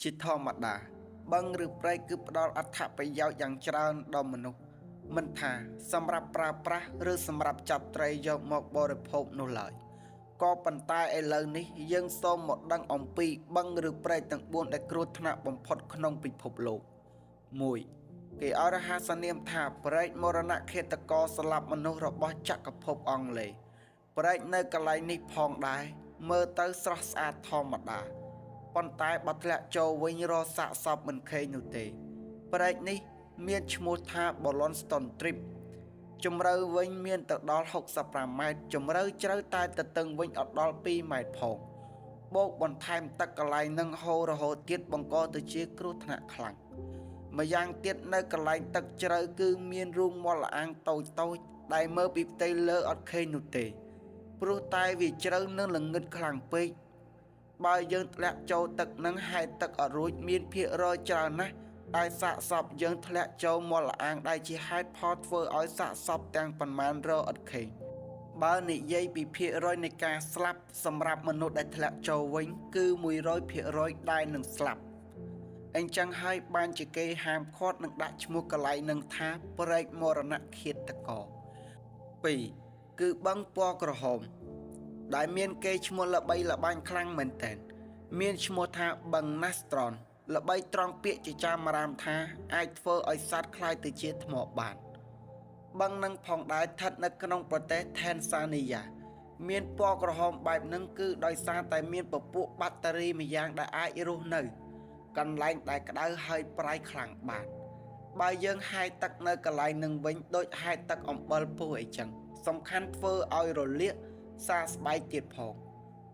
ជាធម្មតាបឹងឬព្រៃគឺផ្ដល់អត្ថប្រយោជន៍យ៉ាងច្រើនដល់មនុស្សមិនថាសម្រាប់ប្រើប្រាស់ឬសម្រាប់ចាប់ត្រីយកមកបរិភោគនោះឡើយក៏ប៉ុន្តែឥឡូវនេះយើងសូមមកដឹងអំពីបឹងឬព្រៃទាំង4ដែលគ្រោះថ្នាក់បំផុតក្នុងពិភពលោក1គេឲ្យរហស្សនាមថាព្រែកមរណឃាតករស្លាប់មនុស្សរបស់ចក្រភពអង់គ្លេសព្រែកនៅកន្លែងនេះផងដែរមើលទៅស្រស់ស្អាតធម្មតាប៉ុន្តែបើធ្លាក់ចូលវិញរកសាកសពមិនឃើញនោះទេព្រែកនេះមានឈ្មោះថា Bollonston Trip ជម្រៅវិញមានទៅដល់65ម៉ែត្រជម្រៅជ្រៅតែទទឹងវិញអត់ដល់2ម៉ែត្រផងបូកបន្ថែមទឹកកន្លែងនឹងហូររហូតទៀតបង្កទៅជាគ្រោះថ្នាក់ខ្លាំងម្យ៉ាងទៀតនៅកន្លែងទឹកជ្រៅគឺមានរូងមាត់ល្អាងតូចៗដែលមើលពីផ្ទៃលើអត់ឃើញនោះទេព្រោះតែវាជ្រៅនិងល្ងឹតខ្លាំងពេកបើយើងធ្លាក់ចូលទឹកនឹងហែកទឹកអត់រួចមានភាគរយច្រើនណាស់ដែលសាកសពយើងធ្លាក់ចូលមាត់ល្អាងដែលជាហេតុផលធ្វើឲ្យសាកសពទាំងប៉ុន្មានរអត់ឃើញបើនិយាយពីភាគរយនៃការស្លាប់សម្រាប់មនុស្សដែលធ្លាក់ចូលវិញគឺ 100% ដែលនឹងស្លាប់អញ្ចឹងហើយបានជាគេហាមឃាត់និងដាក់ឈ្មោះកន្លែងនឹងថាព្រែកមរណឃាតករ2គឺបឹងពណ៌ក្រហមដែលមានគេឈ្មោះល្បីល្បាញខ្លាំងមែនទែនមានឈ្មោះថាបឹង Nastron ល្បីត្រង់ពាក្យជាចាមរាមថាអាចធ្វើឲ្យសត្វคล้ายទៅជាថ្មបានបឹងនឹងផងដែរស្ថិតនៅក្នុងប្រទេសថេនសានីយ៉ាមានពណ៌ក្រហមបែបហ្នឹងគឺដោយសារតែមានពពួកបាក់តេរីម្យ៉ាងដែលអាចរស់នៅកន្លែងដែលក្តៅហើយប្រៃខ្លាំងបានបើយើងហែកទឹកនៅកន្លែងនឹងវិញដូចហែកទឹកអំបិលពុះអីចឹងសំខាន់ធ្វើឲ្យរលាកសាស្បែកទៀតផង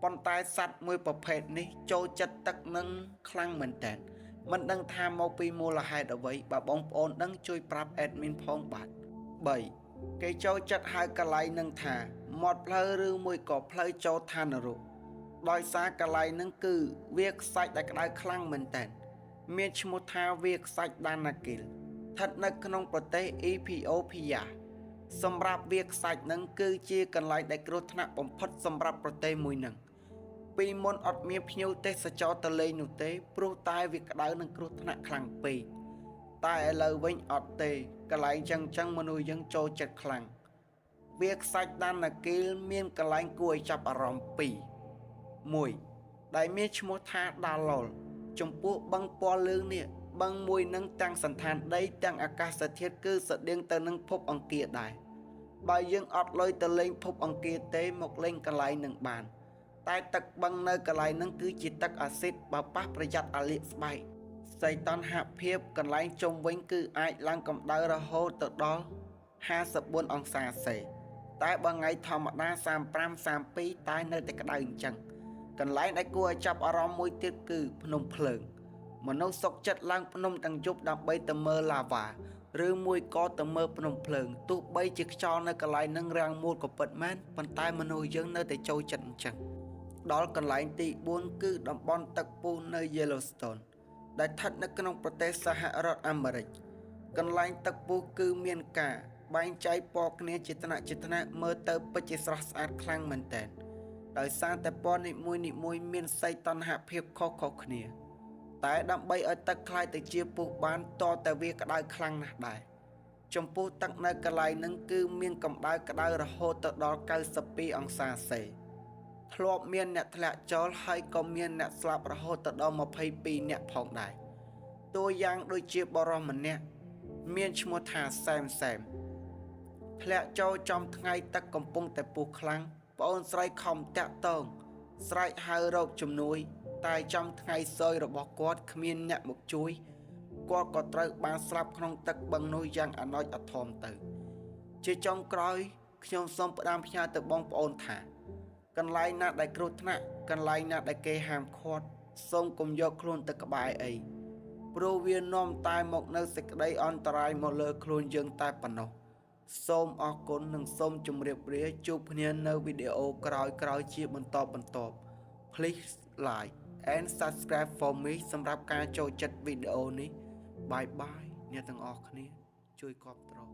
ប៉ុន្តែសត្វមួយប្រភេទនេះចូលចិត្តទឹកនឹងខ្លាំងមែនតើមិនដឹងថាមកពីមូលហេតុអ្វីបើបងប្អូនដឹងជួយប្រាប់ admin ផងបាទ3គេចូលចិត្តហៅកន្លែងនឹងថាមាត់ផ្លូវឬមួយក៏ផ្លូវចូលឋាននរកដោយសារកន្លែងនឹងគឺវាខ្សាច់ដែលក្តៅខ្លាំងមែនតើមានឈ្មោះថាវាខ្សាច់ដាណាគីលស្ថិតនៅក្នុងប្រទេសអ៊ីភីអូភីយ៉ាសម្រាប់វាខ្សាច់នឹងគឺជាកន្លែងដែលគ្រោះថ្នាក់បំផុតសម្រាប់ប្រទេសមួយនឹងពីមុនអត់មានភ្ញៀវទេសចរទៅលេងនោះទេព្រោះតែវាក្តៅនឹងគ្រោះថ្នាក់ខ្លាំងពេកតែឥឡូវវិញអត់ទេកន្លែងចឹងមនុស្សយើងចូលចិត្តខ្លាំងវាខ្សាច់ដាណាគីលមានកន្លែងគួរឲ្យចាប់អារម្មណ៍1ដែលមានឈ្មោះថាដាឡុលចំពោះបឹងពណ៌លឿងនេះបឹងមួយនឹងទាំងសន្តានដីទាំងអាកាសធាតុគឺស្តៀងទៅនឹងភពអង្គារដែរបើយើងអត់លុយទៅលេងភពអង្គារទេមកលេងកន្លែងនឹងបានតែទឹកបឹងនៅកន្លែងនឹងគឺជាទឹកអាស៊ីតបើប៉ះប្រយ័ត្នអាលៀកស្បែកសីតុណ្ហភាពកន្លែងជុំវិញគឺអាចឡើងកម្ដៅរហូតទៅដល់54អង្សាសេតែបើថ្ងៃធម្មតា35 32តែនៅតែក្តៅអញ្ចឹងកន្លែងដែលគួរឲ្យចាប់អារម្មណ៍មួយទៀតគឺភ្នំភ្លើងមនុស្សសុកចិត្តឡើងភ្នំទាំងយប់ដើម្បីទៅមើលឡាវ៉ាឬមួយក៏ទៅមើលភ្នំភ្លើងទោះបីជាខ្យល់នៅកន្លែងនឹងរាំងមូលក៏ពិតមែនប៉ុន្តែមនុស្សយើងនៅតែចូលចិត្តអញ្ចឹងដល់កន្លែងទី4គឺតំបន់ទឹកពុះនៅ Yellowstone ដែលស្ថិតនៅក្នុងប្រទេសសហរដ្ឋអាមេរិកកន្លែងទឹកពុះគឺមានការបែងចែកពណ៌គ្នាជាថ្នាក់មើលទៅពិតជាស្រស់ស្អាតខ្លាំងមែនទែនដោយសារតែពណ៌នីមួយមានសីតុណ្ហភាពខុសៗគ្នាតែដើម្បីឲ្យទឹកคล้ายទៅជាពុះបានតតែវាក្តៅខ្លាំងណាស់ដែរចំពោះទឹកនៅកន្លែងហ្នឹងគឺមានកម្ដៅក្តៅរហូតទៅដល់92អង្សាសេធ្លាប់មានអ្នកធ្លាក់ចោលហើយក៏មានអ្នកស្លាប់រហូតទៅដល់22នាក់ផងដែរតួយ៉ាងដូចជាបរិសម្នាក់មានឈ្មោះថាសែមធ្លាក់ចូលចំថ្ងៃទឹកកំពុងតែពុះខ្លាំងប្អូនស្រីខំតាក់តងស្រែកហៅរកជំនួយតែចំថ្ងៃសោយរបស់គាត់គ្មានអ្នកមកជួយគាត់ក៏ត្រូវបានស្លាប់ក្នុងទឹកបឹងនោះយ៉ាងអណោចអធមទៅជាចុងក្រោយខ្ញុំសូមផ្ដាំផ្ញើទៅបងប្អូនថាកន្លែងណាដែលគ្រោះថ្នាក់កន្លែងណាដែលគេហាមឃាត់សូមកុំយកខ្លួនទៅក្បែរអីព្រោះវានាំតែមកនៅសេចក្តីអន្តរាយមកលើខ្លួនយើងតែប៉ុណ្ណោះសូមអរគុណនិងសូមជម្រាបលាជួបគ្នានៅវីដេអូក្រោយៗជាបន្តបន្ទាប់ Please like and subscribe for me សម្រាប់ការចូលចិត្តវីដេអូនេះបាយអ្នកទាំងអស់គ្នាជួយគាំទ្រ